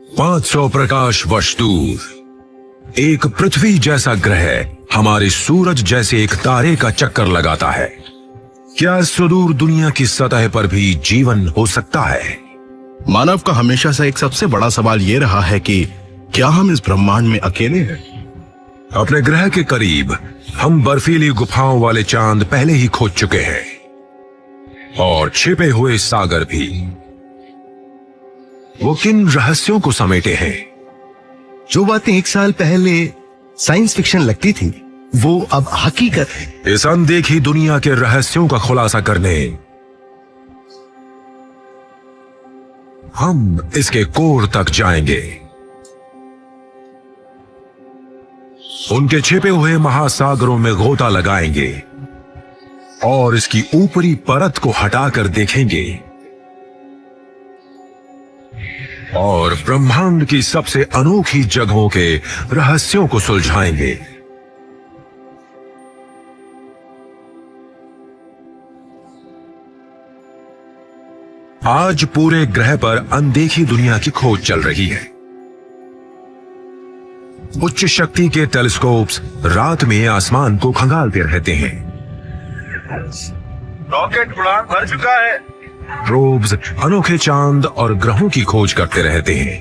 500 प्रकाश वर्ष दूर एक पृथ्वी जैसा ग्रह हमारे सूरज जैसे एक तारे का चक्कर लगाता है। क्या सुदूर दुनिया की सतह पर भी जीवन हो सकता है? मानव का हमेशा से एक सबसे बड़ा सवाल यह रहा है कि क्या हम इस ब्रह्मांड में अकेले हैं? अपने ग्रह के करीब हम बर्फीली गुफाओं वाले चांद पहले ही खोज चुके हैं और छिपे हुए सागर भी। वो किन रहस्यों को समेटे हैं? जो बातें 1 साल पहले साइंस फिक्शन लगती थी वो अब हकीकत है। इस अनदेखी दुनिया के रहस्यों का खुलासा करने हम इसके कोर तक जाएंगे। उनके छिपे हुए महासागरों में गोता लगाएंगे और इसकी ऊपरी परत को हटाकर देखेंगे और ब्रह्मांड की सबसे अनोखी जगहों के रहस्यों को सुलझाएंगे। आज पूरे ग्रह पर अनदेखी दुनिया की खोज चल रही है। उच्च शक्ति के टेलीस्कोप्स रात में आसमान को खंगालते रहते हैं। रॉकेट उड़ान भर चुका है। प्रोब्स अनोखे चांद और ग्रहों की खोज करते रहते हैं,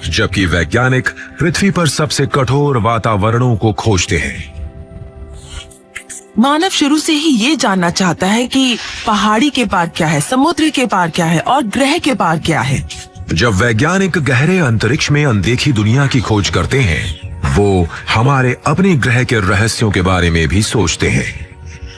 जबकि वैज्ञानिक पृथ्वी पर सबसे कठोर वातावरणों को खोजते हैं। मानव शुरू से ही ये जानना चाहता है कि पहाड़ी के पार क्या है, समुद्र के पार क्या है और ग्रह के पार क्या है। जब वैज्ञानिक गहरे अंतरिक्ष में अनदेखी दुनिया की खोज करते हैं, वो हमारे अपने ग्रह के रहस्यों के बारे में भी सोचते हैं।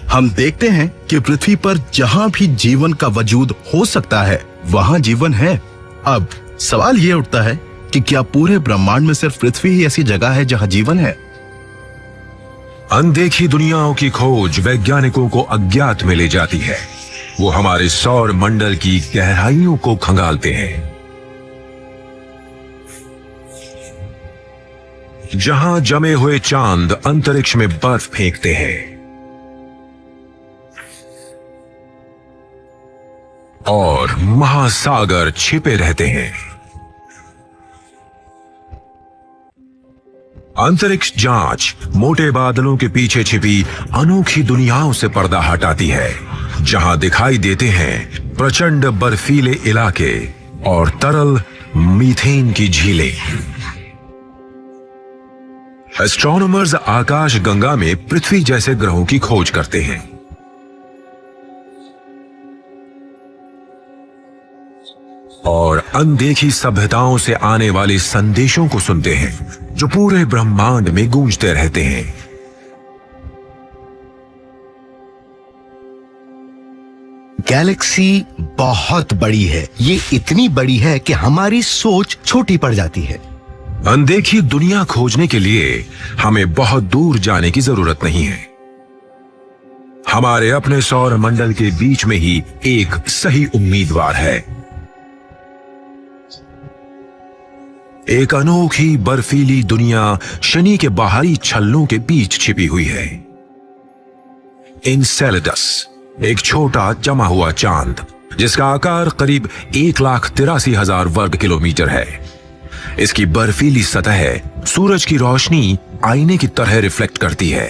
हम देखते हैं कि पृथ्वी पर जहां भी जीवन का वजूद हो सकता है वहां जीवन है। अब सवाल ये उठता है कि क्या पूरे ब्रह्मांड में सिर्फ पृथ्वी ही ऐसी जगह है जहां जीवन है? अनदेखी दुनियाओं की खोज वैज्ञानिकों को अज्ञात में ले जाती है। वो हमारे सौर मंडल की गहराइयों को खंगालते हैं, जहां जमे हुए चांद अंतरिक्ष में बर्फ फेंकते हैं और महासागर छिपे रहते हैं। अंतरिक्ष जांच मोटे बादलों के पीछे छिपी अनोखी दुनियाओं से पर्दा हटाती है, जहां दिखाई देते हैं प्रचंड बर्फीले इलाके और तरल मीथेन की झीलें। एस्ट्रोनॉमर्स आकाश गंगा में पृथ्वी जैसे ग्रहों की खोज करते हैं और अनदेखी सभ्यताओं से आने वाले संदेशों को सुनते हैं, जो पूरे ब्रह्मांड में गूंजते रहते हैं। गैलेक्सी बहुत बड़ी है। ये इतनी बड़ी है कि हमारी सोच छोटी पड़ जाती है। अनदेखी दुनिया खोजने के लिए हमें बहुत दूर जाने की जरूरत नहीं है। हमारे अपने सौर मंडल के बीच में ही एक सही उम्मीदवार है। एक अनोखी बर्फीली दुनिया शनि के बाहरी छल्लों के बीच छिपी हुई है। इनसेलेडस एक छोटा जमा हुआ चांद, जिसका आकार करीब 1,83,000 वर्ग किलोमीटर है। इसकी बर्फीली सतह सूरज की रोशनी आईने की तरह रिफ्लेक्ट करती है।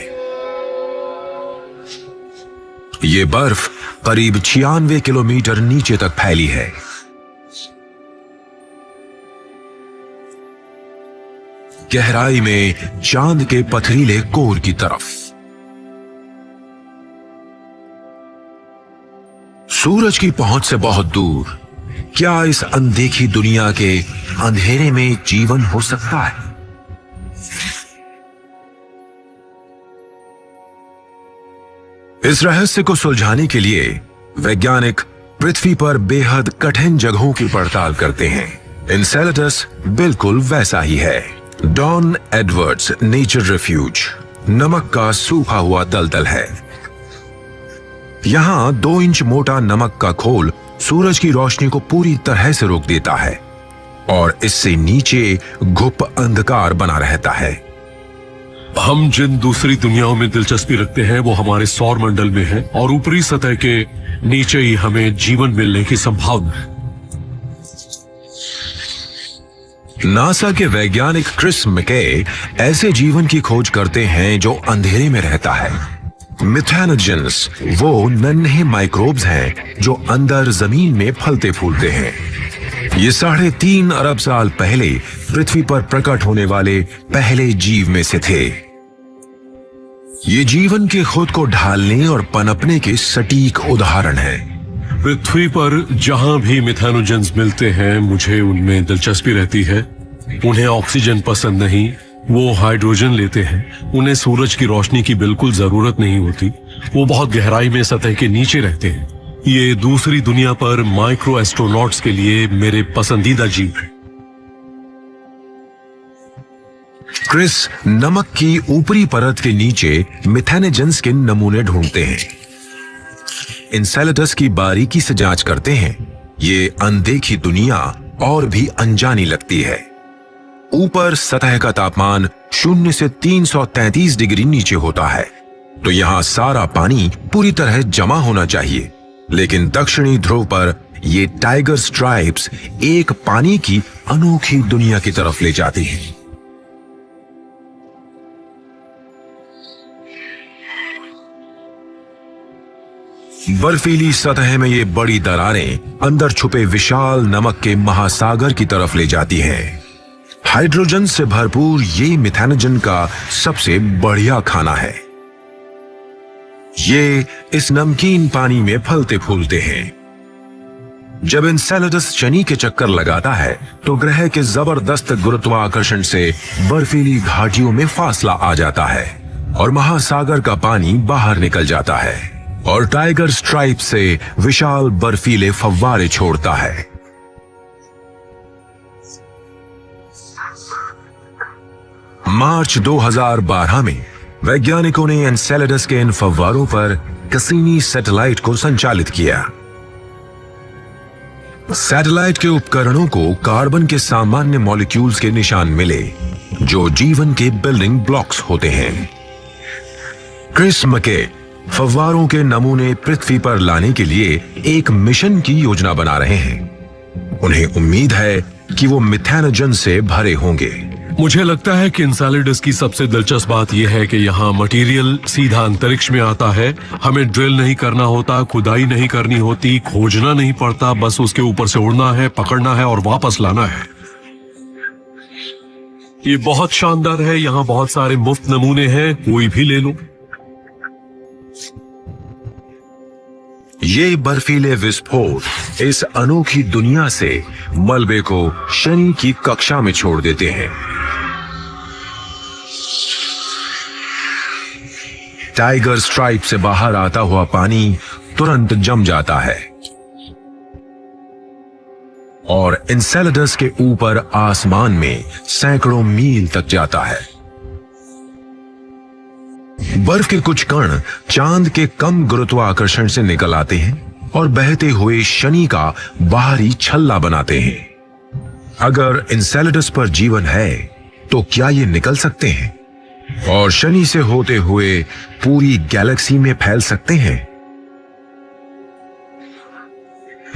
ये बर्फ करीब 96 किलोमीटर नीचे तक फैली है। गहराई में चांद के पथरीले कोर की तरफ। सूरज की पहुंच से बहुत दूर क्या इस अनदेखी दुनिया के अंधेरे में जीवन हो सकता है? इस रहस्य को सुलझाने के लिए वैज्ञानिक पृथ्वी पर बेहद कठिन जगहों की पड़ताल करते हैं। इनसेलेडस बिल्कुल वैसा ही है। डॉन एडवर्ड्स नेचर रिफ्यूज नमक का सूखा हुआ दलदल है। यहां 2 इंच मोटा नमक का खोल सूरज की रोशनी को पूरी तरह से रोक देता है और इससे नीचे घुप अंधकार बना रहता है। हम जिन दूसरी दुनियाओं में दिलचस्पी रखते हैं वो हमारे सौर मंडल में है और ऊपरी सतह के नीचे ही हमें जीवन मिलने की संभावना है। नासा के वैज्ञानिक क्रिस मैके ऐसे जीवन की खोज करते हैं जो अंधेरे में रहता है। मिथेनोजेंस वो नन्हे माइक्रोब्स हैं जो अंदर जमीन में फलते फूलते हैं। ये 3.5 अरब साल पहले पृथ्वी पर प्रकट होने वाले पहले जीव में से थे। ये जीवन के खुद को ढालने और पनपने के सटीक उदाहरण हैं। पृथ्वी पर जहां भी मिथेनोजेंस मिलते हैं मुझे उनमें दिलचस्पी रहती है। उन्हें ऑक्सीजन पसंद नहीं, वो हाइड्रोजन लेते हैं। उन्हें सूरज की रोशनी की बिल्कुल जरूरत नहीं होती। वो बहुत गहराई में सतह के नीचे रहते हैं। ये दूसरी दुनिया पर माइक्रो एस्ट्रोनॉट्स के लिए मेरे पसंदीदा जीव हैं। क्रिस नमक की ऊपरी परत के नीचे मिथेनोजेंस के नमूने ढूंढते हैं। इंसेलेटस की बारीकी से जांच करते हैं। ये अनदेखी दुनिया और भी अनजानी लगती है। ऊपर सतह का तापमान 0 से 333 डिग्री नीचे होता है, तो यहां सारा पानी पूरी तरह जमा होना चाहिए। लेकिन दक्षिणी ध्रुव पर ये टाइगर स्ट्राइप्स एक पानी की अनोखी दुनिया की तरफ ले जाती हैं। बर्फीली सतह में ये बड़ी दरारें अंदर छुपे विशाल नमक के महासागर की तरफ ले जाती हैं। हाइड्रोजन से भरपूर ये मिथेनोजन का सबसे बढ़िया खाना है। ये इस नमकीन पानी में फलते फूलते हैं। जब इंसेलेटस शनि के चक्कर लगाता है तो ग्रह के जबरदस्त गुरुत्वाकर्षण से बर्फीली घाटियों में फासला आ जाता है और महासागर का पानी बाहर निकल जाता है और टाइगर स्ट्राइप से विशाल बर्फीले फव्वारे छोड़ता है। मार्च 2012 में वैज्ञानिकों ने एनसेलेडस के इन फव्वारों पर कैसिनी सैटेलाइट को संचालित किया। सैटेलाइट के उपकरणों को कार्बन के सामान्य मॉलिक्यूल्स के निशान मिले जो जीवन के बिल्डिंग ब्लॉक्स होते हैं। क्रिस मैके फव्वारों के नमूने पृथ्वी पर लाने के लिए एक मिशन की योजना बना रहे हैं। उन्हें उम्मीद है कि वो मिथेनोजन से भरे होंगे। मुझे लगता है कि इंसेलेडस की सबसे दिलचस्प बात यह है कि यहाँ मटेरियल सीधा अंतरिक्ष में आता है। हमें ड्रिल नहीं करना होता, खुदाई नहीं करनी होती, खोजना नहीं पड़ता, बस उसके ऊपर से उड़ना है, पकड़ना है और वापस लाना है। ये बहुत शानदार है। यहाँ बहुत सारे मुफ्त नमूने हैं, कोई भी ले लो। ये बर्फीले विस्फोट इस अनोखी दुनिया से मलबे को शनि की कक्षा में छोड़ देते हैं। टाइगर स्ट्राइप से बाहर आता हुआ पानी तुरंत जम जाता है और इंसेलेडस के ऊपर आसमान में सैकड़ों मील तक जाता है। बर्फ के कुछ कण चांद के कम गुरुत्वाकर्षण से निकल आते हैं और बहते हुए शनि का बाहरी छल्ला बनाते हैं। अगर इंसेलेडस पर जीवन है तो क्या ये निकल सकते हैं और शनि से होते हुए पूरी गैलेक्सी में फैल सकते हैं?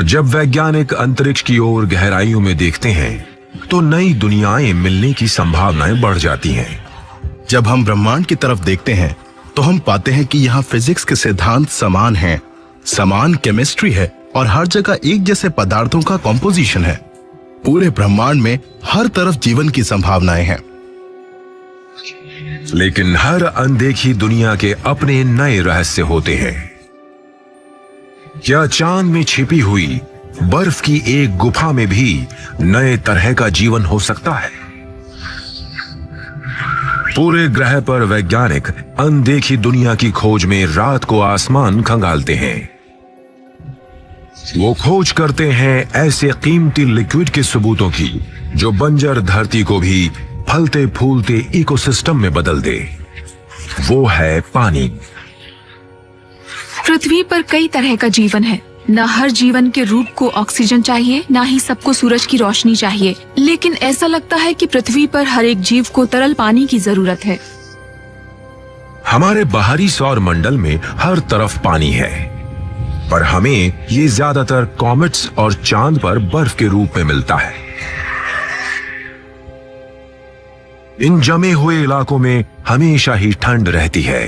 जब वैज्ञानिक अंतरिक्ष की ओर गहराइयों में देखते हैं तो नई दुनियाएं मिलने की संभावनाएं बढ़ जाती हैं। जब हम ब्रह्मांड की तरफ देखते हैं तो हम पाते हैं कि यहाँ फिजिक्स के सिद्धांत समान हैं, समान केमिस्ट्री है और हर जगह एक जैसे पदार्थों का कॉम्पोजिशन है। पूरे ब्रह्मांड में हर तरफ जीवन की संभावनाएं हैं। लेकिन हर अनदेखी दुनिया के अपने नए रहस्य होते हैं। क्या चांद में छिपी हुई बर्फ की एक गुफा में भी नए तरह का जीवन हो सकता है? पूरे ग्रह पर वैज्ञानिक अनदेखी दुनिया की खोज में रात को आसमान खंगालते हैं। वो खोज करते हैं ऐसे कीमती लिक्विड के सबूतों की जो बंजर धरती को भी फलते फूलते इकोसिस्टम में बदल दे। वो है पानी। पृथ्वी पर कई तरह का जीवन है। न हर जीवन के रूप को ऑक्सीजन चाहिए, न ही सबको सूरज की रोशनी चाहिए। लेकिन ऐसा लगता है कि पृथ्वी पर हर एक जीव को तरल पानी की जरूरत है। हमारे बाहरी सौर मंडल में हर तरफ पानी है, पर हमें ये ज्यादातर कॉमेट्स और चांद पर बर्फ के रूप में मिलता है। इन जमे हुए इलाकों में हमेशा ही ठंड रहती है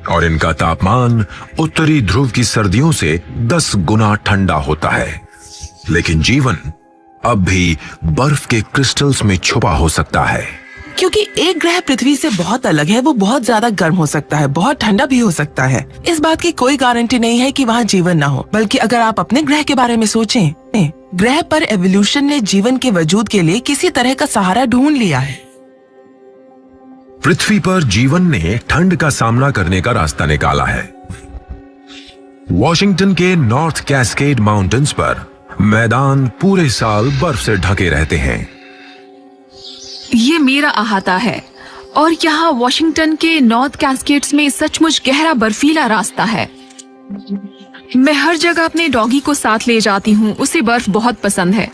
और इनका तापमान उत्तरी ध्रुव की सर्दियों से 10 गुना ठंडा होता है। लेकिन जीवन अब भी बर्फ के क्रिस्टल्स में छुपा हो सकता है। क्योंकि एक ग्रह पृथ्वी से बहुत अलग है, वो बहुत ज्यादा गर्म हो सकता है, बहुत ठंडा भी हो सकता है। इस बात की कोई गारंटी नहीं है कि वहाँ जीवन ना हो। बल्कि अगर आप अपने ग्रह के बारे में सोचें, ग्रह पर एवोल्यूशन ने जीवन के वजूद के लिए किसी तरह का सहारा ढूंढ लिया है। पृथ्वी पर जीवन ने ठंड का सामना करने का रास्ता निकाला है। वॉशिंगटन के नॉर्थ कैस्केड माउंटेन्स पर मैदान पूरे साल बर्फ से ढके रहते हैं। ये मेरा अहाता है और यहाँ वॉशिंगटन के नॉर्थ कैस्केड्स में सचमुच गहरा बर्फीला रास्ता है। मैं हर जगह अपने डॉगी को साथ ले जाती हूँ, उसे बर्फ बहुत पसंद है।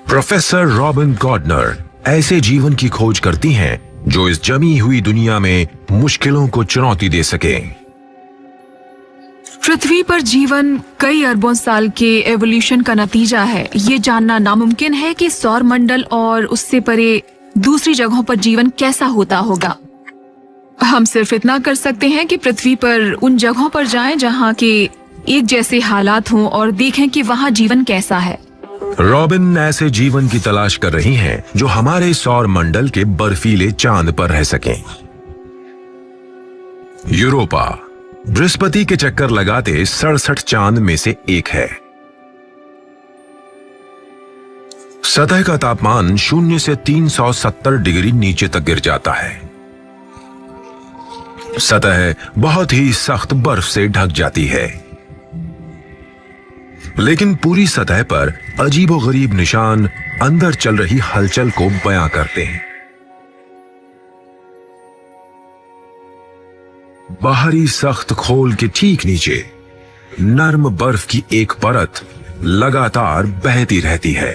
प्रोफेसर रॉबिन गॉर्डनर ऐसे जीवन की खोज करती हैं जो इस जमी हुई दुनिया में मुश्किलों को चुनौती दे सके। पृथ्वी पर जीवन कई अरबों साल के एवोल्यूशन का नतीजा है। ये जानना नामुमकिन है कि सौर मंडल और उससे परे दूसरी जगहों पर जीवन कैसा होता होगा। हम सिर्फ इतना कर सकते हैं कि पृथ्वी पर उन जगहों पर जाएं जहां के एक जैसे हालात हों और देखें कि वहां जीवन कैसा है। रॉबिन ऐसे जीवन की तलाश कर रही हैं जो हमारे सौर मंडल के बर्फीले चांद पर रह सकें। यूरोपा बृहस्पति के चक्कर लगाते 67 चांद में से एक है। सतह का तापमान 0 से 370 डिग्री नीचे तक गिर जाता है। सतह बहुत ही सख्त बर्फ से ढक जाती है, लेकिन पूरी सतह पर अजीबोगरीब निशान अंदर चल रही हलचल को बयां करते हैं। बाहरी सख्त खोल के ठीक नीचे नर्म बर्फ की एक परत लगातार बहती रहती है।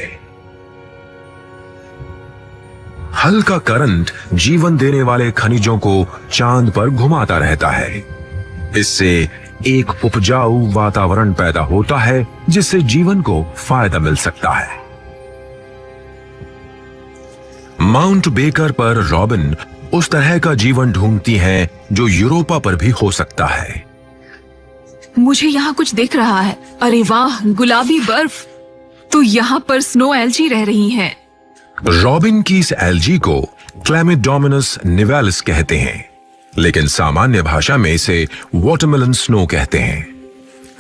हल्का करंट जीवन देने वाले खनिजों को चांद पर घुमाता रहता है। इससे एक उपजाऊ वातावरण पैदा होता है जिससे जीवन को फायदा मिल सकता है। माउंट बेकर पर रॉबिन उस तरह का जीवन ढूंढती हैं जो यूरोपा पर भी हो सकता है। मुझे यहाँ कुछ दिख रहा है। अरे वाह, गुलाबी बर्फ। तो यहाँ पर स्नो एल्जी रह रही हैं। रॉबिन की इस एल्जी को क्लेमिडोमोनास निवेलिस कहते हैं, लेकिन सामान्य भाषा में इसे वाटरमेलन स्नो कहते हैं।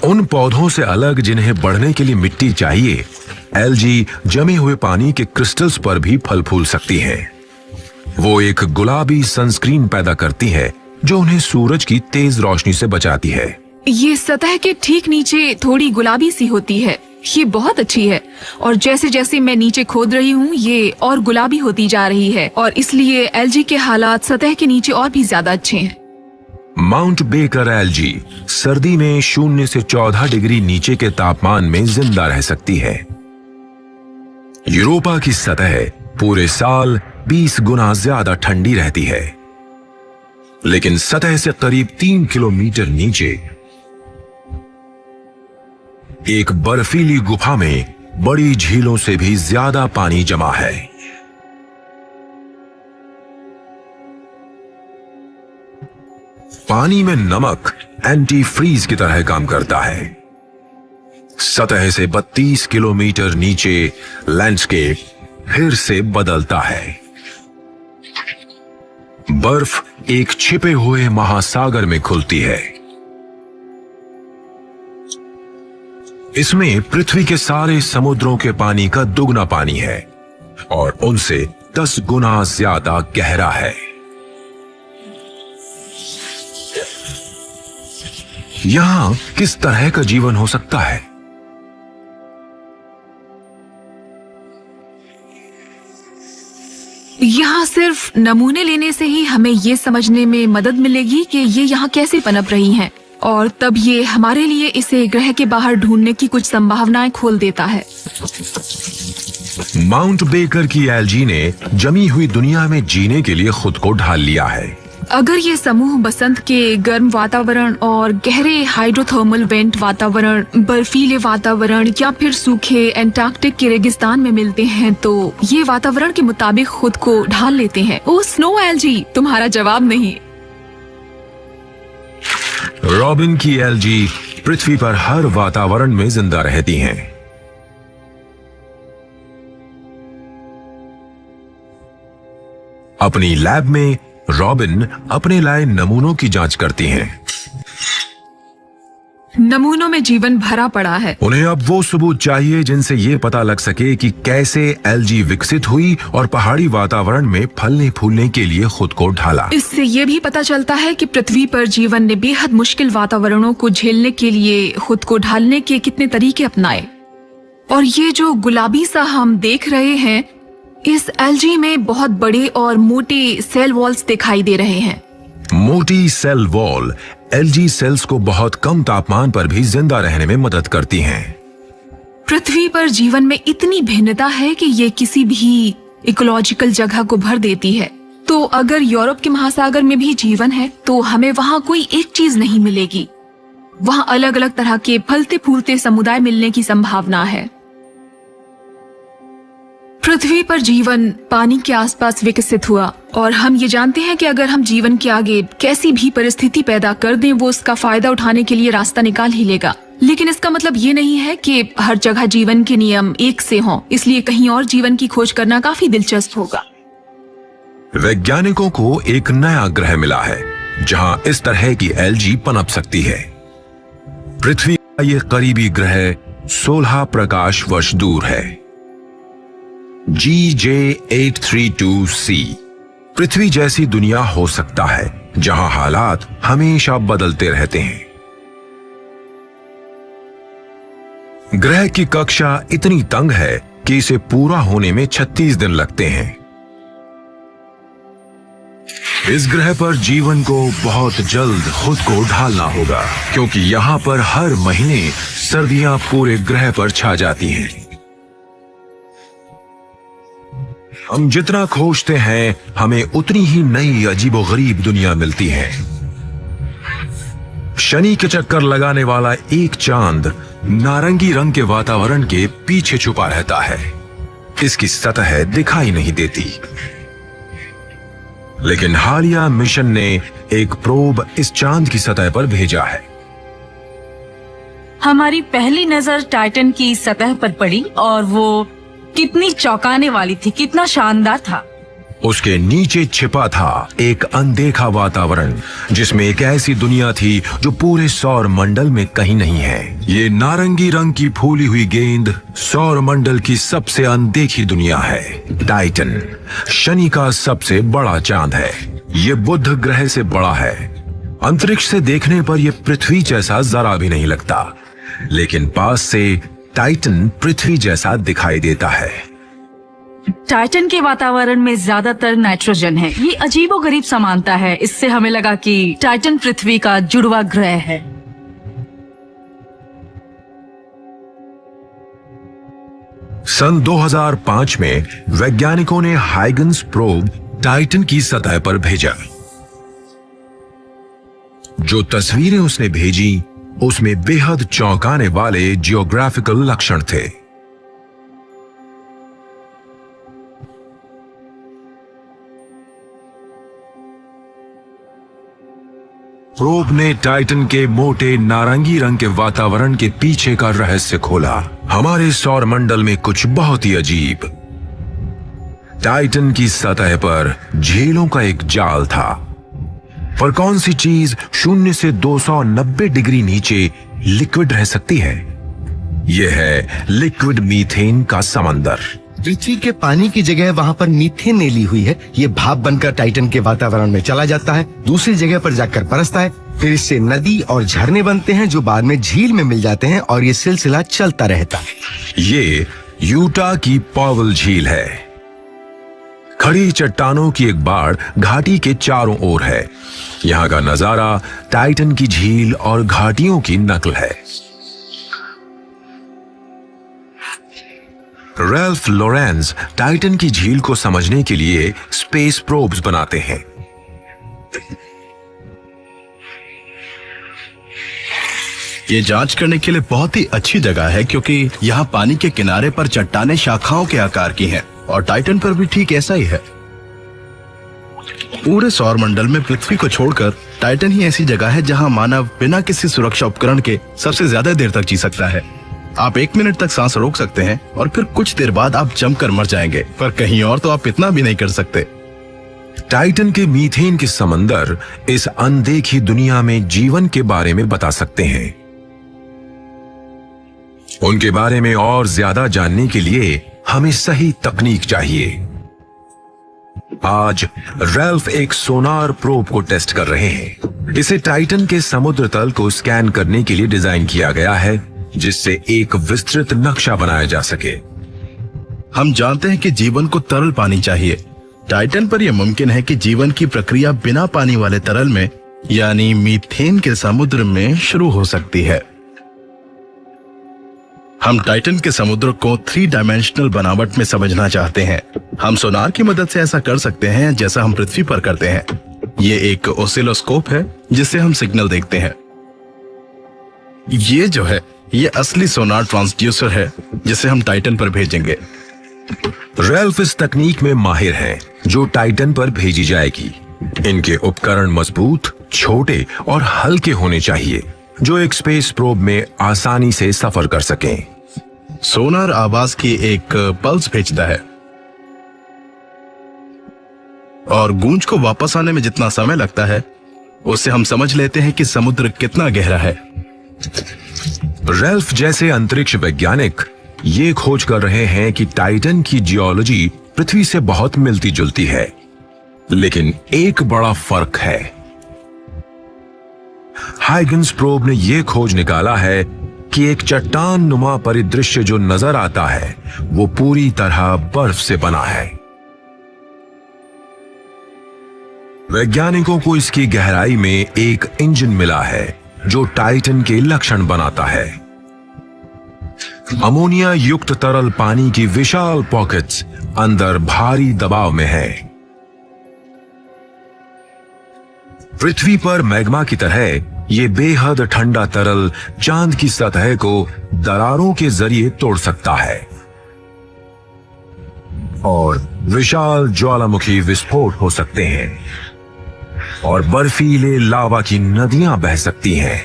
उन पौधों से अलग जिन्हें बढ़ने के लिए मिट्टी चाहिए, एल्जी जमे हुए पानी के क्रिस्टल्स पर भी फल फूल सकती हैं। वो एक गुलाबी सनस्क्रीन पैदा करती है जो उन्हें सूरज की तेज रोशनी से बचाती है। ये सतह के ठीक नीचे थोड़ी गुलाबी सी होती है। ये बहुत अच्छी है और जैसे जैसे मैं नीचे खोद रही हूँ ये और गुलाबी होती जा रही है और इसलिए एल्जी के हालात सतह के नीचे और भी ज्यादा अच्छे हैं। माउंट बेकर एल्जी सर्दी में 0 से 14 डिग्री नीचे के तापमान में जिंदा रह सकती है। यूरोपा की सतह पूरे साल 20 गुना ज्यादा ठंडी रहती है, लेकिन सतह से करीब 3 किलोमीटर नीचे एक बर्फीली गुफा में बड़ी झीलों से भी ज्यादा पानी जमा है। पानी में नमक एंटी फ्रीज की तरह काम करता है। सतह से 32 किलोमीटर नीचे लैंडस्केप फिर से बदलता है। बर्फ एक छिपे हुए महासागर में खुलती है। इसमें पृथ्वी के सारे समुद्रों के पानी का दुगना पानी है और उनसे 10 गुना ज्यादा गहरा है। यहां किस तरह का जीवन हो सकता है? यहाँ सिर्फ नमूने लेने से ही हमें ये समझने में मदद मिलेगी कि ये यहाँ कैसे पनप रही हैं और तब ये हमारे लिए इसे ग्रह के बाहर ढूंढने की कुछ संभावनाएं खोल देता है। माउंट बेकर की एल्जी ने जमी हुई दुनिया में जीने के लिए खुद को ढाल लिया है। अगर ये समूह बसंत के गर्म वातावरण और गहरे हाइड्रोथर्मल वेंट वातावरण, बर्फीले वातावरण या फिर सूखे एंटार्कटिक के रेगिस्तान में मिलते हैं तो ये वातावरण के मुताबिक खुद को ढाल लेते हैं। ओ स्नो एल्जी, तुम्हारा जवाब नहीं। रॉबिन की एल्गी पृथ्वी पर हर वातावरण में जिंदा रहती हैं। अपनी लैब में रॉबिन अपने लाए नमूनों की जांच करती हैं। नमूनों में जीवन भरा पड़ा है। उन्हें अब वो सबूत चाहिए जिनसे ये पता लग सके कि कैसे एल्गी विकसित हुई और पहाड़ी वातावरण में फलने फूलने के लिए खुद को ढाला। इससे ये भी पता चलता है कि पृथ्वी पर जीवन ने बेहद मुश्किल वातावरणों को झेलने के लिए खुद को ढालने के कितने तरीके अपनाए। और ये जो गुलाबी सा हम देख रहे हैं, इस एल्गी में बहुत बड़े और मोटे सेल वॉल्स दिखाई दे रहे हैं। मोटी सेल वॉल एल्गी सेल्स को बहुत कम तापमान पर भी जिंदा रहने में मदद करती हैं। पृथ्वी पर जीवन में इतनी भिन्नता है कि ये किसी भी इकोलॉजिकल जगह को भर देती है। तो अगर यूरोप के महासागर में भी जीवन है तो हमें वहाँ कोई एक चीज नहीं मिलेगी। वहाँ अलग अलग तरह के फलते फूलते समुदाय मिलने की संभावना है। पृथ्वी पर जीवन पानी के आसपास विकसित हुआ और हम ये जानते हैं कि अगर हम जीवन के आगे कैसी भी परिस्थिति पैदा कर दें, वो उसका फायदा उठाने के लिए रास्ता निकाल ही लेगा। लेकिन इसका मतलब ये नहीं है कि हर जगह जीवन के नियम एक से हों, इसलिए कहीं और जीवन की खोज करना काफी दिलचस्प होगा। वैज्ञानिकों को एक नया ग्रह मिला है जहां इस तरह की एल्गी पनप सकती है। पृथ्वी का ये करीबी ग्रह 16 प्रकाश वर्ष दूर है। GJ832c पृथ्वी जैसी दुनिया हो सकता है जहां हालात हमेशा बदलते रहते हैं। ग्रह की कक्षा इतनी तंग है कि इसे पूरा होने में 36 दिन लगते हैं। इस ग्रह पर जीवन को बहुत जल्द खुद को ढालना होगा क्योंकि यहां पर हर महीने सर्दियां पूरे ग्रह पर छा जाती हैं। हम जितना खोजते हैं हमें उतनी ही नई अजीबोगरीब दुनिया मिलती है। शनि के चक्कर लगाने वाला एक चांद नारंगी रंग के वातावरण के पीछे छुपा रहता है। इसकी सतह दिखाई नहीं देती। लेकिन हालिया मिशन ने एक प्रोब इस चांद की सतह पर भेजा है। हमारी पहली नजर टाइटन की सतह पर पड़ी और वो कितनी चौंकाने वाली थी, कितना शानदार था। उसके नीचे छिपा था एक अनदेखा वातावरण जिसमें एक ऐसी दुनिया थी जो पूरे सौर मंडल में कहीं नहीं है। ये नारंगी रंग की फूली हुई गेंद सौर मंडल की सबसे अनदेखी दुनिया है। टाइटन शनि का सबसे बड़ा चांद है। ये बुध ग्रह से बड़ा है। अंतरिक्ष से देखने पर यह पृथ्वी जैसा जरा भी नहीं लगता, लेकिन पास से टाइटन पृथ्वी जैसा दिखाई देता है। टाइटन के वातावरण में ज्यादातर नाइट्रोजन है। ये अजीबोगरीब समानता है। इससे हमें लगा कि टाइटन पृथ्वी का जुड़वा ग्रह है। सन 2005 में वैज्ञानिकों ने हाइगन्स प्रोब टाइटन की सतह पर भेजा। जो तस्वीरें उसने भेजी उसमें बेहद चौंकाने वाले जियोग्राफिकल लक्षण थे। प्रोब ने टाइटन के मोटे नारंगी रंग के वातावरण के पीछे का रहस्य खोला। हमारे सौर मंडल में कुछ बहुत ही अजीब। टाइटन की सतह पर झीलों का एक जाल था। पर कौन सी चीज 0 से 290 डिग्री नीचे लिक्विड रह सकती है? यह है लिक्विड मीथेन का समंदर। पृथ्वी के पानी की जगह वहाँ पर मीथेन ने ली हुई है। ये भाप बनकर टाइटन के वातावरण में चला जाता है, दूसरी जगह पर जाकर बरसता है, फिर इससे नदी और झरने बनते हैं जो बाद में झील में मिल जाते हैं और ये सिलसिला चलता रहता है। ये यूटा की पॉवल झील है। खड़ी चट्टानों की एक बाड़ घाटी के चारों ओर है। यहाँ का नजारा टाइटन की झील और घाटियों की नकल है। रैल्फ लॉरेंस टाइटन की झील को समझने के लिए स्पेस प्रोब्स बनाते हैं। ये जांच करने के लिए बहुत ही अच्छी जगह है क्योंकि यहाँ पानी के किनारे पर चट्टानें शाखाओं के आकार की हैं और टाइटन पर भी ठीक ऐसा ही है। पूरे सौर मंडल में पृथ्वी को छोड़कर टाइटन ही ऐसी जगह है जहाँ मानव बिना किसी सुरक्षा उपकरण के सबसे ज्यादा देर तक जी सकता है। आप 1 मिनट तक सांस रोक सकते हैं और फिर कुछ देर बाद आप जमकर मर जाएंगे, पर कहीं और तो आप इतना भी नहीं कर सकते। टाइटन के मीथेन के समंदर इस अनदेखी दुनिया में जीवन के बारे में बता सकते हैं। उनके बारे में और ज्यादा जानने के लिए हमें सही तकनीक चाहिए। आज रैल्फ एक सोनार प्रोब को टेस्ट कर रहे हैं। इसे टाइटन के समुद्र तल को स्कैन करने के लिए डिजाइन किया गया है, जिससे एक विस्तृत नक्शा बनाया जा सके। हम जानते हैं कि जीवन को तरल पानी चाहिए। टाइटन पर यह मुमकिन है कि जीवन की प्रक्रिया बिना पानी वाले तरल में यानी मीथेन के समुद्र में शुरू हो सकती है। हम टाइटन के समुद्र को 3 डायमेंशनल बनावट में समझना चाहते हैं। हम सोनार की मदद से ऐसा कर सकते हैं जैसा हम पृथ्वी पर करते हैं। ये एक ऑसिलोस्कोप है जिससे हम सिग्नल देखते हैं। ये जो है ये असली सोनार ट्रांसड्यूसर है जिसे हम टाइटन पर भेजेंगे। रैल्फ इस तकनीक में माहिर हैं जो टाइटन पर भेजी जाएगी। इनके उपकरण मजबूत, छोटे और हल्के होने चाहिए जो एक स्पेस प्रोब में आसानी से सफर कर सकें। सोनार आवाज की एक पल्स भेजता है और गूंज को वापस आने में जितना समय लगता है उससे हम समझ लेते हैं कि समुद्र कितना गहरा है। रैल्फ जैसे अंतरिक्ष वैज्ञानिक ये खोज कर रहे हैं कि टाइटन की जियोलॉजी पृथ्वी से बहुत मिलती जुलती है, लेकिन एक बड़ा फर्क है। हाइगन्स प्रोब ने यह खोज निकाला है कि एक चट्टान नुमा परिदृश्य जो नजर आता है वो पूरी तरह बर्फ से बना है। वैज्ञानिकों को इसकी गहराई में एक इंजन मिला है जो टाइटन के लक्षण बनाता है। अमोनिया युक्त तरल पानी की विशाल पॉकेट्स अंदर भारी दबाव में है। पृथ्वी पर मैग्मा की तरह ये बेहद ठंडा तरल चांद की सतह को दरारों के जरिए तोड़ सकता है और विशाल ज्वालामुखी विस्फोट हो सकते हैं और बर्फीले लावा की नदियां बह सकती हैं।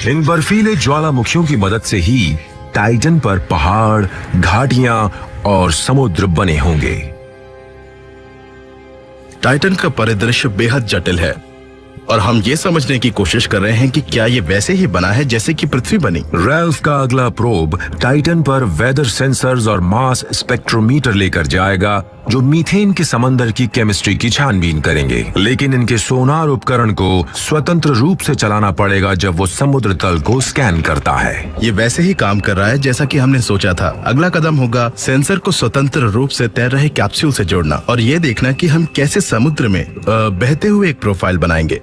इन बर्फीले ज्वालामुखियों की मदद से ही टाइटन पर पहाड़, घाटियां और समुद्र बने होंगे। टाइटन का परिदृश्य बेहद जटिल है और हम ये समझने की कोशिश कर रहे हैं कि क्या ये वैसे ही बना है जैसे कि पृथ्वी बनी। रैल्फ का अगला प्रोब टाइटन पर वेदर सेंसर्स और मास स्पेक्ट्रोमीटर लेकर जाएगा जो मीथेन के समंदर की केमिस्ट्री की छानबीन करेंगे, लेकिन इनके सोनार उपकरण को स्वतंत्र रूप से चलाना पड़ेगा जब वो समुद्र तल को स्कैन करता है। ये वैसे ही काम कर रहा है जैसा कि हमने सोचा था। अगला कदम होगा सेंसर को स्वतंत्र रूप से तैर रहे कैप्सूल से जोड़ना और ये देखना कि हम कैसे समुद्र में बहते हुए एक प्रोफाइल बनाएंगे।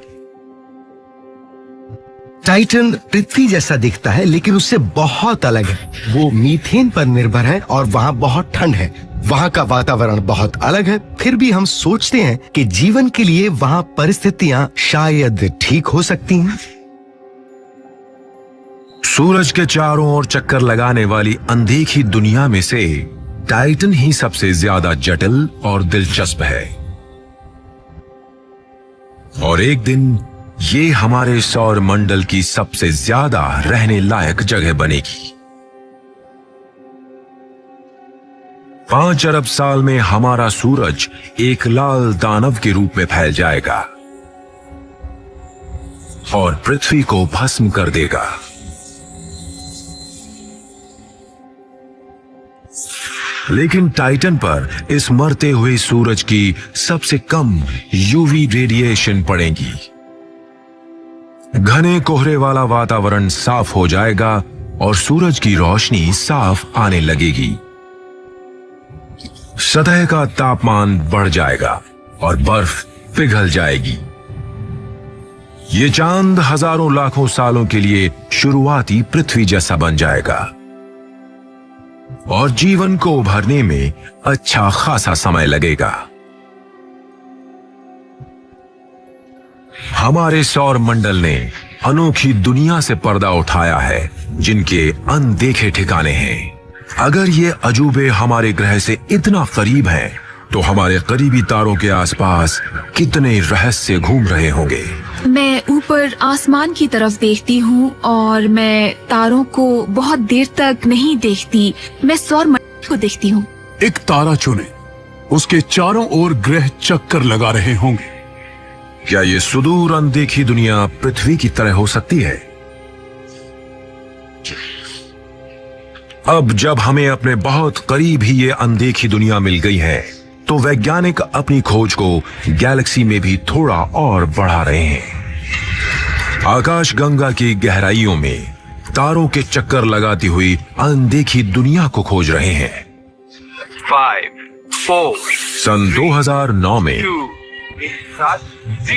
टाइटन पृथ्वी जैसा दिखता है लेकिन उससे बहुत अलग है। वो मीथेन पर निर्भर है और वहाँ बहुत ठंड है। वहाँ का वातावरण बहुत अलग है। फिर भी हम सोचते हैं कि जीवन के लिए वहाँ परिस्थितियां शायद ठीक हो सकती हैं। सूरज के चारों ओर चक्कर लगाने वाली अनदेखी दुनिया में से टाइटन ही सबसे ज्यादा जटिल और दिलचस्प है और एक दिन ये हमारे सौर मंडल की सबसे ज्यादा रहने लायक जगह बनेगी। 5 अरब साल में हमारा सूरज एक लाल दानव के रूप में फैल जाएगा और पृथ्वी को भस्म कर देगा। लेकिन टाइटन पर इस मरते हुए सूरज की सबसे कम यूवी रेडिएशन पड़ेगी। घने कोहरे वाला वातावरण साफ हो जाएगा और सूरज की रोशनी साफ आने लगेगी। सतह का तापमान बढ़ जाएगा और बर्फ पिघल जाएगी। ये चांद हजारों लाखों सालों के लिए शुरुआती पृथ्वी जैसा बन जाएगा और जीवन को उभरने में अच्छा खासा समय लगेगा। हमारे सौर मंडल ने अनोखी दुनिया से पर्दा उठाया है, जिनके अनदेखे ठिकाने हैं। अगर ये अजूबे हमारे ग्रह से इतना करीब हैं, तो हमारे करीबी तारों के आसपास कितने रहस्य घूम रहे होंगे। मैं ऊपर आसमान की तरफ देखती हूँ और मैं तारों को बहुत देर तक नहीं देखती। मैं सौर मंडल को देखती हूँ। एक तारा चुने, उसके चारों ओर ग्रह चक्कर लगा रहे होंगे। क्या ये सुदूर अनदेखी दुनिया पृथ्वी की तरह हो सकती है? अब जब हमें अपने बहुत करीब ही ये अनदेखी दुनिया मिल गई है, तो वैज्ञानिक अपनी खोज को गैलेक्सी में भी थोड़ा और बढ़ा रहे हैं। आकाश गंगा की गहराइयों में तारों के चक्कर लगाती हुई अनदेखी दुनिया को खोज रहे हैं। 5, 4, सन 2009 में 2, 0.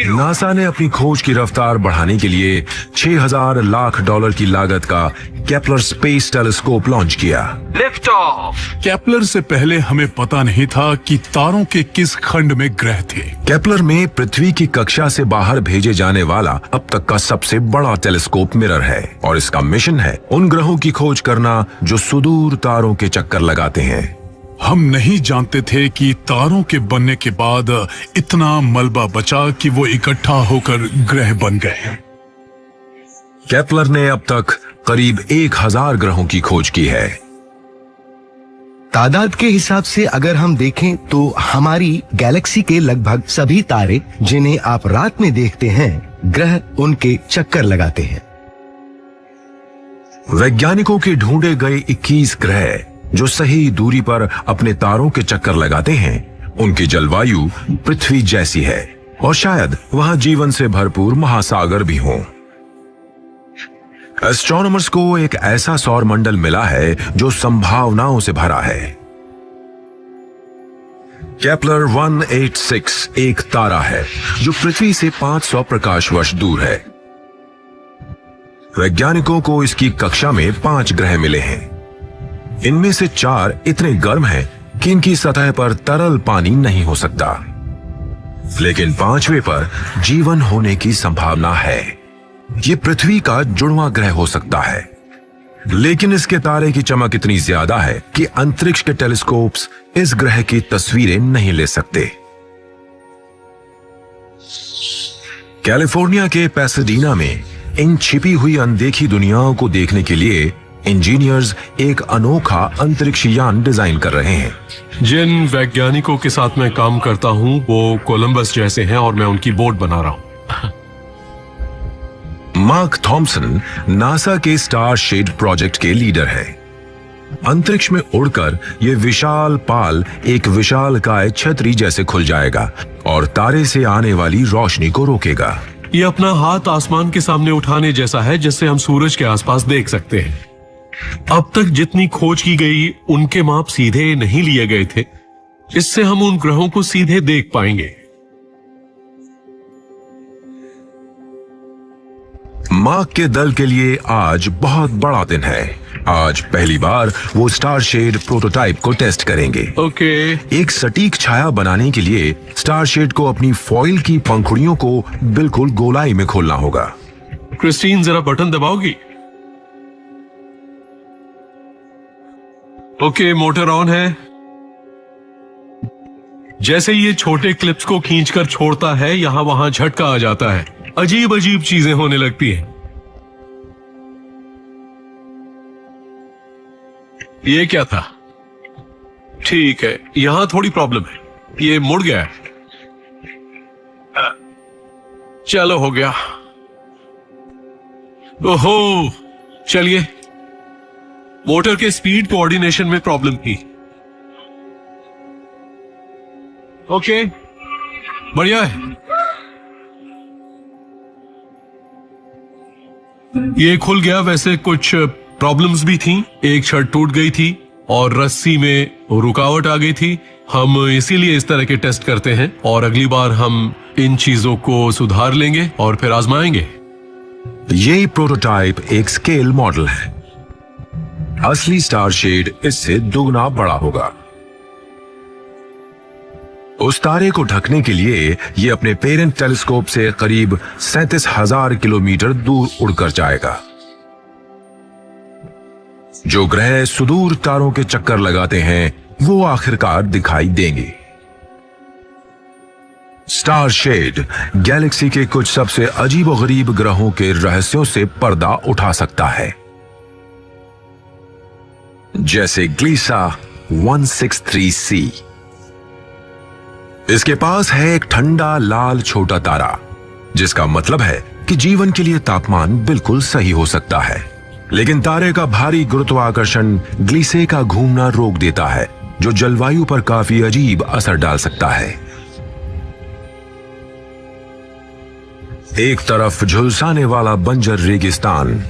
नासा ने अपनी खोज की रफ्तार बढ़ाने के लिए $6,000 लाख की लागत का केपलर स्पेस टेलीस्कोप लॉन्च किया। Lift off. केपलर से पहले हमें पता नहीं था कि तारों के किस खंड में ग्रह थे। केपलर में पृथ्वी की कक्षा से बाहर भेजे जाने वाला अब तक का सबसे बड़ा टेलीस्कोप मिरर है, और इसका मिशन है उन ग्रहों की खोज करना जो सुदूर तारों के चक्कर लगाते हैं। हम नहीं जानते थे कि तारों के बनने के बाद इतना मलबा बचा कि वो इकट्ठा होकर ग्रह बन गए। केपलर ने अब तक करीब 1,000 ग्रहों की खोज की है। तादाद के हिसाब से अगर हम देखें तो हमारी गैलेक्सी के लगभग सभी तारे जिन्हें आप रात में देखते हैं, ग्रह उनके चक्कर लगाते हैं। वैज्ञानिकों के ढूंढे गए 21 ग्रह जो सही दूरी पर अपने तारों के चक्कर लगाते हैं, उनकी जलवायु पृथ्वी जैसी है, और शायद वहां जीवन से भरपूर महासागर भी हों। एस्ट्रोनॉमर्स को एक ऐसा सौर मंडल मिला है जो संभावनाओं से भरा है। केपलर 186 एक तारा है जो पृथ्वी से 500 प्रकाश वर्ष दूर है। वैज्ञानिकों को इसकी कक्षा में 5 ग्रह मिले हैं। इनमें से 4 इतने गर्म हैं कि इनकी सतह पर तरल पानी नहीं हो सकता, लेकिन 5वें पर जीवन होने की संभावना है। ये पृथ्वी का जुड़वां ग्रह हो सकता है, लेकिन इसके तारे की चमक इतनी ज्यादा है कि अंतरिक्ष के टेलीस्कोप्स इस ग्रह की तस्वीरें नहीं ले सकते। कैलिफोर्निया के पैसाडीना में इन छिपी हुई अनदेखी दुनियाओं को देखने के लिए इंजीनियर्स एक अनोखा अंतरिक्ष यान डिजाइन कर रहे हैं। जिन वैज्ञानिकों के साथ मैं काम करता हूं वो कोलंबस जैसे हैं, और मैं उनकी बोट बना रहा हूं। मार्क थॉमसन नासा के स्टार शेड प्रोजेक्ट के लीडर है। अंतरिक्ष में उड़कर ये विशाल पाल एक विशालकाय छतरी जैसे खुल जाएगा और तारे से आने वाली रोशनी को रोकेगा। ये अपना हाथ आसमान के सामने उठाने जैसा है, जिससे हम सूरज के आसपास देख सकते हैं। अब तक जितनी खोज की गई उनके माप सीधे नहीं लिए गए थे, इससे हम उन ग्रहों को सीधे देख पाएंगे। मार्क के दल के लिए आज बहुत बड़ा दिन है। आज पहली बार वो स्टार शेड प्रोटोटाइप को टेस्ट करेंगे। ओके। एक सटीक छाया बनाने के लिए स्टार शेड को अपनी फॉइल की पंखुड़ियों को बिल्कुल गोलाई में खोलना होगा। क्रिस्टीन, जरा बटन दबाओगी? ओके, मोटर ऑन है। जैसे ये छोटे क्लिप्स को खींचकर छोड़ता है, यहां वहां झटका आ जाता है। अजीब अजीब चीजें होने लगती हैं। ये क्या था? ठीक है, यहां थोड़ी प्रॉब्लम है। ये मुड़ गया है। चलो, हो गया। ओहो, चलिए। मोटर के स्पीड कोऑर्डिनेशन में प्रॉब्लम थी। ओके, बढ़िया है। ये खुल गया। वैसे कुछ प्रॉब्लम्स भी थी। एक छड़ टूट गई थी और रस्सी में रुकावट आ गई थी। हम इसीलिए इस तरह के टेस्ट करते हैं, और अगली बार हम इन चीजों को सुधार लेंगे और फिर आजमाएंगे। ये प्रोटोटाइप एक स्केल मॉडल है। असली स्टार शेड इससे दुगना बड़ा होगा। उस तारे को ढकने के लिए ये अपने पेरेंट टेलीस्कोप से करीब 37,000 किलोमीटर दूर उड़कर जाएगा। जो ग्रह सुदूर तारों के चक्कर लगाते हैं वो आखिरकार दिखाई देंगे। स्टार शेड गैलेक्सी के कुछ सबसे अजीबोगरीब ग्रहों के रहस्यों से पर्दा उठा सकता है, जैसे ग्लीसा 163c। इसके पास है एक ठंडा लाल छोटा तारा, जिसका मतलब है कि जीवन के लिए तापमान बिल्कुल सही हो सकता है। लेकिन तारे का भारी गुरुत्वाकर्षण ग्लीसे का घूमना रोक देता है, जो जलवायु पर काफी अजीब असर डाल सकता है। एक तरफ झुलसाने वाला बंजर रेगिस्तान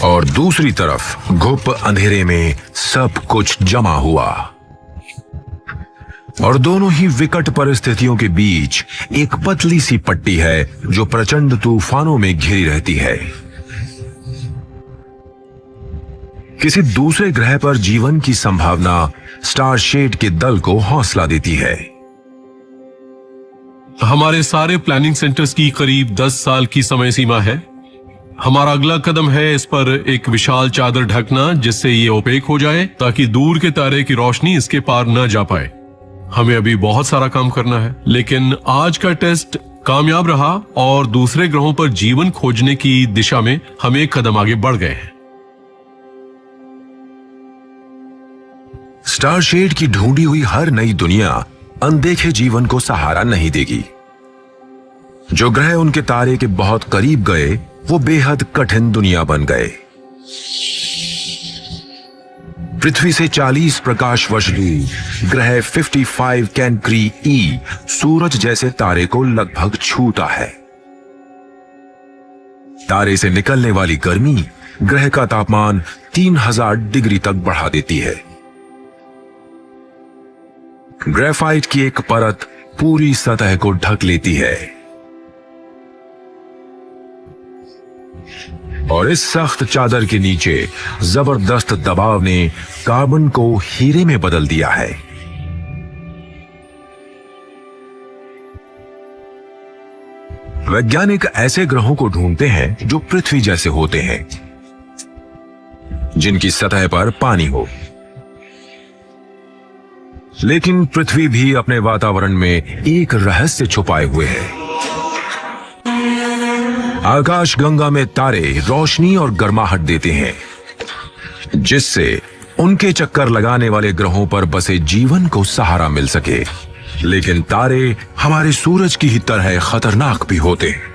और दूसरी तरफ घुप अंधेरे में सब कुछ जमा हुआ, और दोनों ही विकट परिस्थितियों के बीच एक पतली सी पट्टी है जो प्रचंड तूफानों में घिरी रहती है। किसी दूसरे ग्रह पर जीवन की संभावना स्टार शेड के दल को हौसला देती है। हमारे सारे प्लानिंग सेंटर्स की करीब 10 साल की समय सीमा है। हमारा अगला कदम है इस पर एक विशाल चादर ढकना, जिससे ये ओपेक हो जाए ताकि दूर के तारे की रोशनी इसके पार न जा पाए। हमें अभी बहुत सारा काम करना है, लेकिन आज का टेस्ट कामयाब रहा और दूसरे ग्रहों पर जीवन खोजने की दिशा में हम एक कदम आगे बढ़ गए हैं। स्टार शेड की ढूंढी हुई हर नई दुनिया अनदेखे जीवन को सहारा नहीं देगी। जो ग्रह उनके तारे के बहुत करीब गए वो बेहद कठिन दुनिया बन गए। पृथ्वी से 40 प्रकाश वर्ष दूर ग्रह 55 कैंक्री ई सूरज जैसे तारे को लगभग छूता है। तारे से निकलने वाली गर्मी ग्रह का तापमान 3000 डिग्री तक बढ़ा देती है। ग्रेफाइट की एक परत पूरी सतह को ढक लेती है, और इस सख्त चादर के नीचे जबरदस्त दबाव ने कार्बन को हीरे में बदल दिया है। वैज्ञानिक ऐसे ग्रहों को ढूंढते हैं जो पृथ्वी जैसे होते हैं, जिनकी सतह पर पानी हो। लेकिन पृथ्वी भी अपने वातावरण में एक रहस्य छुपाए हुए है। आकाश गंगा में तारे रोशनी और गर्माहट देते हैं, जिससे उनके चक्कर लगाने वाले ग्रहों पर बसे जीवन को सहारा मिल सके। लेकिन तारे हमारे सूरज की ही तरह खतरनाक भी होते हैं।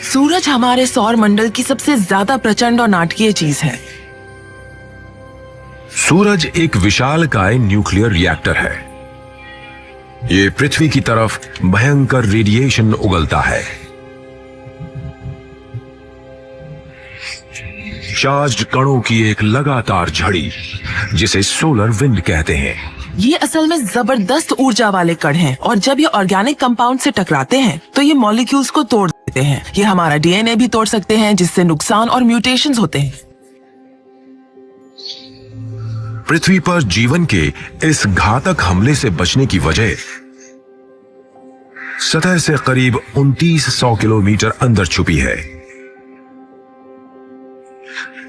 सूरज हमारे सौर मंडल की सबसे ज्यादा प्रचंड और नाटकीय चीज है। सूरज एक विशालकाय न्यूक्लियर रिएक्टर है। ये पृथ्वी की तरफ भयंकर रेडिएशन उगलता है। चार्ज्ड कणों की एक लगातार झड़ी, जिसे सोलर विंड कहते हैं। ये असल में जबरदस्त ऊर्जा वाले कण हैं, और जब ये ऑर्गेनिक कंपाउंड से टकराते हैं तो ये मॉलिक्यूल्स को तोड़ देते हैं। ये हमारा डीएनए भी तोड़ सकते हैं, जिससे नुकसान और म्यूटेशंस होते हैं। पृथ्वी पर जीवन के इस घातक हमले से बचने की वजह सतह से करीब 2900 किलोमीटर अंदर छुपी है।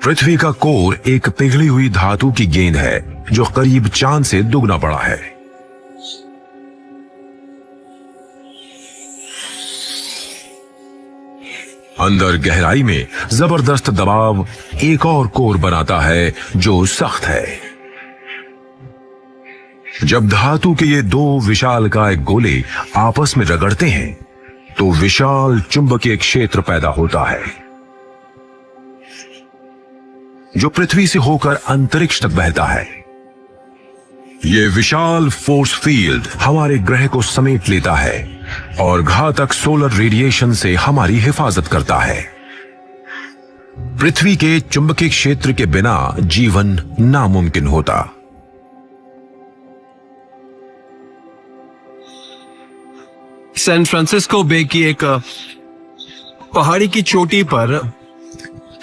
पृथ्वी का कोर एक पिघली हुई धातु की गेंद है, जो करीब चांद से दुगना बड़ा है। अंदर गहराई में जबरदस्त दबाव एक और कोर बनाता है जो सख्त है। जब धातु के ये दो विशालकाय गोले आपस में रगड़ते हैं तो विशाल चुंबकीय क्षेत्र पैदा होता है, जो पृथ्वी से होकर अंतरिक्ष तक बहता है। ये विशाल फोर्स फील्ड हमारे ग्रह को समेट लेता है और घातक सोलर रेडिएशन से हमारी हिफाजत करता है। पृथ्वी के चुंबकीय क्षेत्र के बिना जीवन नामुमकिन होता। सैन फ्रांसिस्को बे की एक पहाड़ी की चोटी पर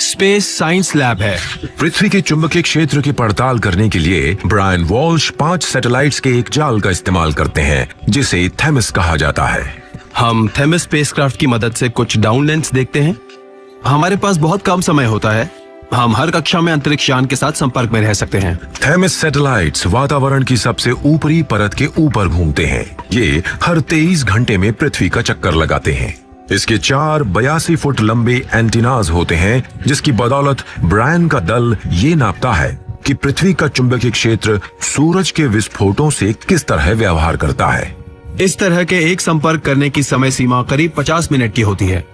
स्पेस साइंस लैब है। पृथ्वी के चुंबकीय क्षेत्र की पड़ताल करने के लिए ब्रायन वॉल्श 5 सैटेलाइट्स के एक जाल का इस्तेमाल करते हैं जिसे थेमिस कहा जाता है। हम थेमिस स्पेसक्राफ्ट की मदद से कुछ डाउनलिंक्स देखते हैं। हमारे पास बहुत कम समय होता है। हम हर कक्षा में अंतरिक्ष यान के साथ संपर्क में रह सकते हैं। थेमिस सैटेलाइट्स वातावरण की सबसे ऊपरी परत के ऊपर घूमते हैं। ये हर 23 घंटे में पृथ्वी का चक्कर लगाते हैं। इसके 4 82 फुट लंबे एंटीनाज होते हैं जिसकी बदौलत ब्रायन का दल ये नापता है कि पृथ्वी का चुंबकीय क्षेत्र सूरज के विस्फोटों से किस तरह व्यवहार करता है। इस तरह के एक संपर्क करने की समय सीमा करीब 50 मिनट की होती है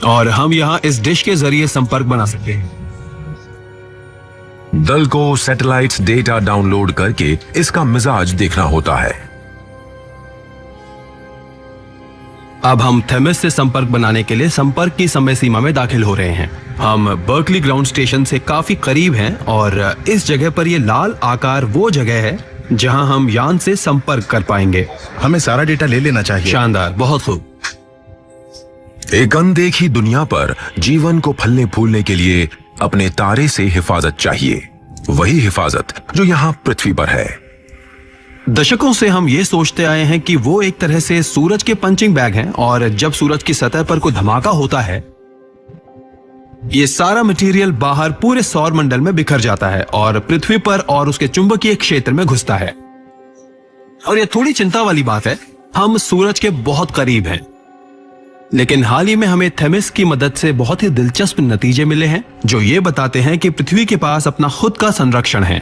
और हम यहाँ इस डिश के जरिए संपर्क बना सकते हैं। दल को सैटेलाइट्स डेटा डाउनलोड करके इसका मिजाज देखना होता है। अब हम थेमिस से संपर्क बनाने के लिए संपर्क की समय सीमा में दाखिल हो रहे हैं। हम बर्कली ग्राउंड स्टेशन से काफी करीब हैं और इस जगह पर यह लाल आकार वो जगह है जहां हम यान से संपर्क कर पाएंगे। हमें सारा डेटा ले लेना चाहिए। शानदार, बहुत खूब। एक अनदेखी दुनिया पर जीवन को फलने फूलने के लिए अपने तारे से हिफाजत चाहिए, वही हिफाजत जो यहाँ पृथ्वी पर है। दशकों से हम ये सोचते आए हैं कि वो एक तरह से सूरज के पंचिंग बैग हैं और जब सूरज की सतह पर कोई धमाका होता है ये सारा मटेरियल बाहर पूरे सौर मंडल में बिखर जाता है और पृथ्वी पर और उसके चुंबकीय क्षेत्र में घुसता है। और ये थोड़ी चिंता वाली बात है, हम सूरज के बहुत करीब हैं। लेकिन हाल ही में हमें थेमिस की मदद से बहुत ही दिलचस्प नतीजे मिले हैं जो ये बताते हैं कि पृथ्वी के पास अपना खुद का संरक्षण है।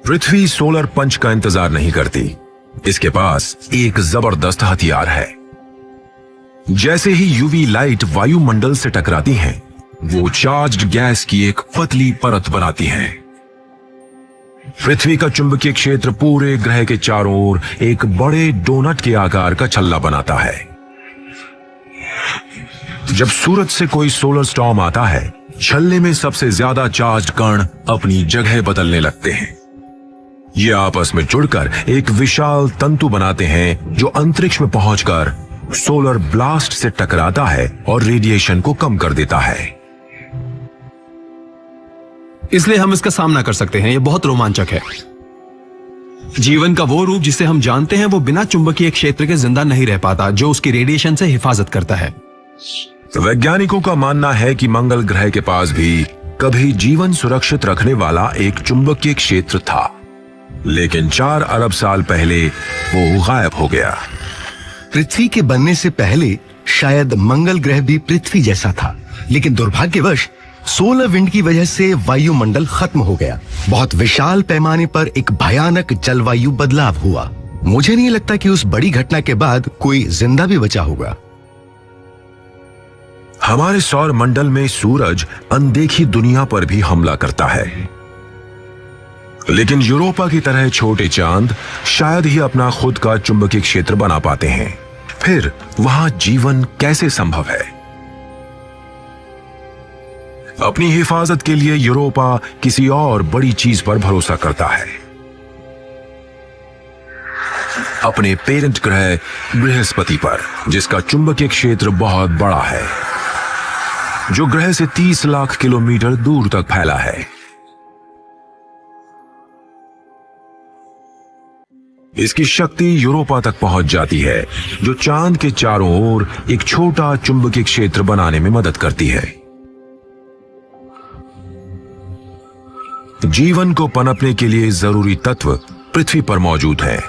पृथ्वी सोलर पंच का इंतजार नहीं करती। इसके पास एक जबरदस्त हथियार है। जैसे ही यूवी लाइट वायुमंडल से टकराती हैं, वो चार्ज्ड गैस की एक पतली परत बनाती हैं। पृथ्वी का चुंबकीय क्षेत्र पूरे ग्रह के चारों ओर एक बड़े डोनट के आकार का छल्ला बनाता है। जब सूरज से कोई सोलर स्टॉर्म आता है, छल्ले में सबसे ज्यादा चार्ज्ड कण अपनी जगह बदलने लगते हैं। ये आपस में जुड़कर एक विशाल तंतु बनाते हैं जो अंतरिक्ष में पहुंचकर सोलर ब्लास्ट से टकराता है और रेडिएशन को कम कर देता है। इसलिए हम इसका सामना कर सकते हैं। यह बहुत रोमांचक है। जीवन का वो रूप जिसे हम जानते हैं वो बिना चुंबकीय क्षेत्र के जिंदा नहीं रह पाता, जो उसकी रेडिएशन से हिफाजत करता है। वैज्ञानिकों का मानना है कि मंगल ग्रह के पास भी कभी जीवन सुरक्षित रखने वाला एक चुंबकीय क्षेत्र था, लेकिन 4 अरब साल पहले वो गायब हो गया। पृथ्वी के बनने से पहले शायद मंगल ग्रह भी पृथ्वी जैसा था, लेकिन दुर्भाग्यवश सोलर विंड की वजह से वायुमंडल खत्म हो गया। बहुत विशाल पैमाने पर एक भयानक जलवायु बदलाव हुआ। मुझे नहीं लगता कि उस बड़ी घटना के बाद कोई जिंदा भी बचा होगा। हमारे सौर मंडल में सूरज अनदेखी दुनिया पर भी हमला करता है, लेकिन यूरोपा की तरह छोटे चांद शायद ही अपना खुद का चुंबकीय क्षेत्र बना पाते हैं। फिर वहां जीवन कैसे संभव है? अपनी हिफाजत के लिए यूरोपा किसी और बड़ी चीज पर भरोसा करता है, अपने पेरेंट ग्रह बृहस्पति पर, जिसका चुंबकीय क्षेत्र बहुत बड़ा है, जो ग्रह से 30 लाख किलोमीटर दूर तक फैला है। इसकी शक्ति यूरोपा तक पहुंच जाती है, जो चांद के चारों ओर एक छोटा चुंबकीय क्षेत्र बनाने में मदद करती है। जीवन को पनपने के लिए जरूरी तत्व पृथ्वी पर मौजूद हैं।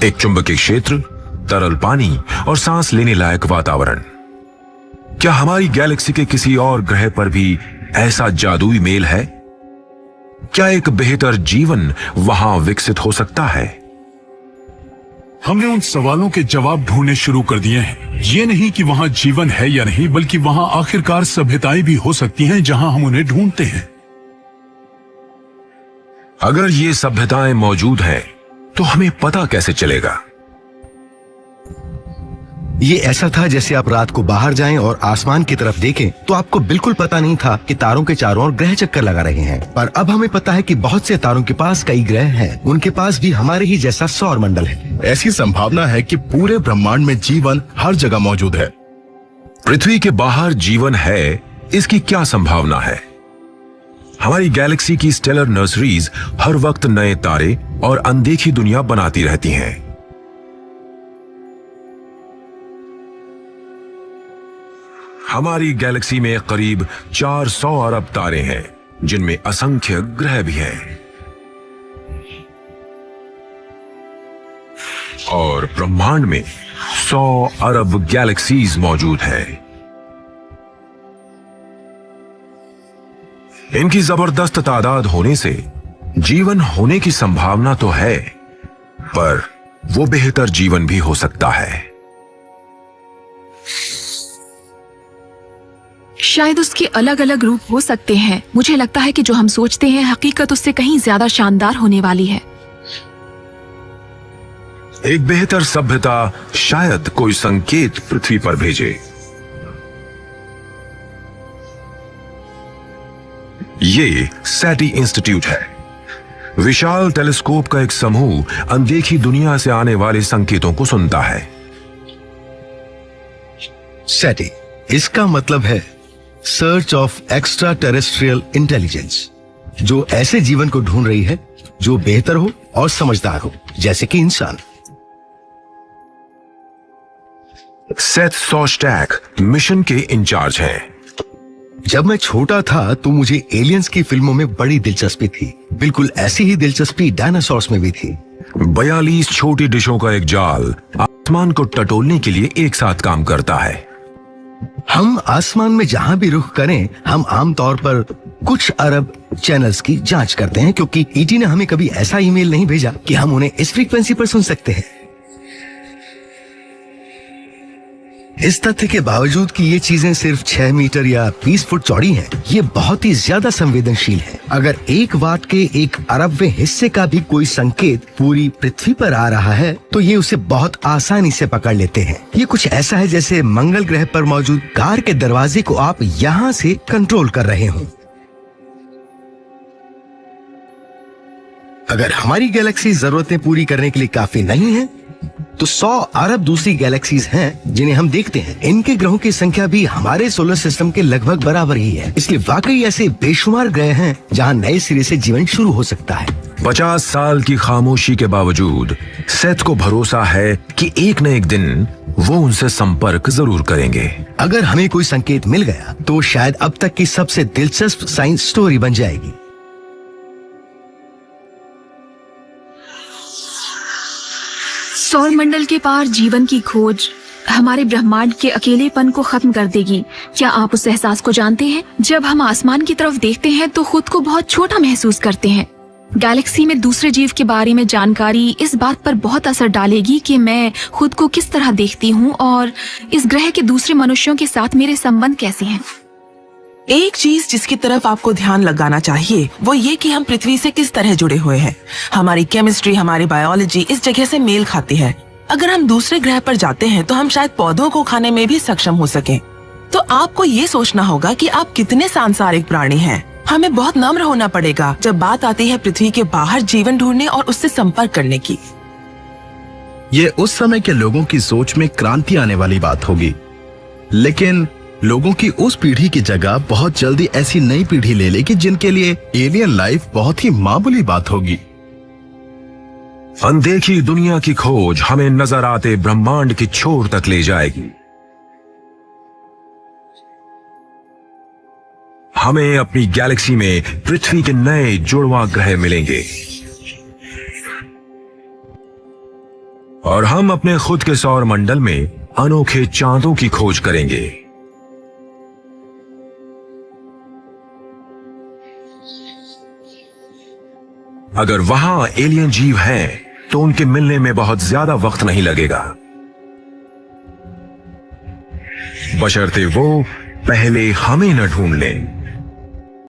एक चुंबकीय क्षेत्र, तरल पानी और सांस लेने लायक वातावरण। क्या हमारी गैलेक्सी के किसी और ग्रह पर भी ऐसा जादुई मेल है? क्या एक बेहतर जीवन वहां विकसित हो सकता है? हमने उन सवालों के जवाब ढूंढने शुरू कर दिए हैं। ये नहीं कि वहां जीवन है या नहीं, बल्कि वहां आखिरकार सभ्यताएं भी हो सकती हैं जहां हम उन्हें ढूंढते हैं। अगर ये सभ्यताएं मौजूद हैं, तो हमें पता कैसे चलेगा? ये ऐसा था जैसे आप रात को बाहर जाएं और आसमान की तरफ देखें तो आपको बिल्कुल पता नहीं था कि तारों के चारों ओर ग्रह चक्कर लगा रहे हैं। पर अब हमें पता है कि बहुत से तारों के पास कई ग्रह हैं। उनके पास भी हमारे ही जैसा सौर मंडल है। ऐसी संभावना है कि पूरे ब्रह्मांड में जीवन हर जगह मौजूद है। पृथ्वी के बाहर जीवन है, इसकी क्या संभावना है? हमारी गैलेक्सी की स्टेलर नर्सरीज हर वक्त नए तारे और अनदेखी दुनिया बनाती रहती हैं। हमारी गैलेक्सी में करीब 400 अरब तारे हैं, जिनमें असंख्य ग्रह भी हैं। और ब्रह्मांड में 100 अरब गैलेक्सीज मौजूद हैं। इनकी जबरदस्त तादाद होने से जीवन होने की संभावना तो है, पर वो बेहतर जीवन भी हो सकता है। शायद उसके अलग अलग रूप हो सकते हैं। मुझे लगता है कि जो हम सोचते हैं हकीकत उससे कहीं ज्यादा शानदार होने वाली है। एक बेहतर सभ्यता शायद कोई संकेत पृथ्वी पर भेजे। ये सैटी इंस्टीट्यूट है, विशाल टेलीस्कोप का एक समूह अनदेखी दुनिया से आने वाले संकेतों को सुनता है। सैटी, इसका मतलब है search of extra terrestrial intelligence, जो ऐसे जीवन को ढूंढ रही है जो बेहतर हो और समझदार हो, जैसे कि इंसान। सेथ शोस्टैक मिशन के इंचार्ज हैं। जब मैं छोटा था तो मुझे एलियंस की फिल्मों में बड़ी दिलचस्पी थी। बिल्कुल ऐसी ही दिलचस्पी डायनासोर्स में भी थी। 42 छोटी डिशों का एक जाल आसमान को टटोलने के लिए एक साथ काम करता है। हम आसमान में जहां भी रुख करें, हम आमतौर पर कुछ अरब चैनल्स की जांच करते हैं, क्योंकि ईटी ने हमें कभी ऐसा ईमेल नहीं भेजा कि हम उन्हें इस फ्रीक्वेंसी पर सुन सकते हैं। इस तथ्य के बावजूद कि ये चीजें सिर्फ 6 मीटर या 20 फुट चौड़ी हैं, ये बहुत ही ज्यादा संवेदनशील है। अगर 1 वाट के 1 अरबवें हिस्से का भी कोई संकेत पूरी पृथ्वी पर आ रहा है, तो ये उसे बहुत आसानी से पकड़ लेते हैं। ये कुछ ऐसा है जैसे मंगल ग्रह पर मौजूद कार के दरवाजे को आप यहाँ से कंट्रोल कर रहे हो। अगर हमारी गैलेक्सी जरूरतें पूरी करने के लिए काफी नहीं है, तो 100 अरब दूसरी गैलेक्सीज हैं जिन्हें हम देखते हैं। इनके ग्रहों की संख्या भी हमारे सोलर सिस्टम के लगभग बराबर ही है। इसलिए वाकई ऐसे बेशुमार ग्रह हैं जहां नए सिरे से जीवन शुरू हो सकता है। 50 साल की खामोशी के बावजूद सेथ को भरोसा है कि एक न एक दिन वो उनसे संपर्क जरूर करेंगे। अगर हमें कोई संकेत मिल गया तो शायद अब तक की सबसे दिलचस्प साइंस स्टोरी बन जाएगी। सौर मंडल के पार जीवन की खोज हमारे ब्रह्मांड के अकेलेपन को खत्म कर देगी। क्या आप उस एहसास को जानते हैं? जब हम आसमान की तरफ देखते हैं तो खुद को बहुत छोटा महसूस करते हैं। गैलेक्सी में दूसरे जीव के बारे में जानकारी इस बात पर बहुत असर डालेगी कि मैं खुद को किस तरह देखती हूँ और इस ग्रह के दूसरे मनुष्यों के साथ मेरे संबंध कैसे हैं। एक चीज जिसकी तरफ आपको ध्यान लगाना चाहिए वो ये कि हम पृथ्वी से किस तरह जुड़े हुए हैं। हमारी केमिस्ट्री, हमारी बायोलॉजी इस जगह से मेल खाती है। अगर हम दूसरे ग्रह पर जाते हैं तो हम शायद पौधों को खाने में भी सक्षम हो सकें। तो आपको ये सोचना होगा कि आप कितने सांसारिक प्राणी हैं। हमें बहुत नम्र होना पड़ेगा जब बात आती है पृथ्वी के बाहर जीवन ढूंढने और उससे संपर्क करने की। ये उस समय के लोगों की सोच में क्रांति आने वाली बात होगी, लेकिन लोगों की उस पीढ़ी की जगह बहुत जल्दी ऐसी नई पीढ़ी ले लेगी जिनके लिए एलियन लाइफ बहुत ही मामूली बात होगी। अनदेखी दुनिया की खोज हमें नजर आते ब्रह्मांड की छोर तक ले जाएगी। हमें अपनी गैलेक्सी में पृथ्वी के नए जुड़वा ग्रह मिलेंगे और हम अपने खुद के सौर मंडल में अनोखे चांदों की खोज करेंगे। अगर वहां एलियन जीव हैं, तो उनके मिलने में बहुत ज्यादा वक्त नहीं लगेगा, बशर्ते वो पहले हमें न ढूंढ लें।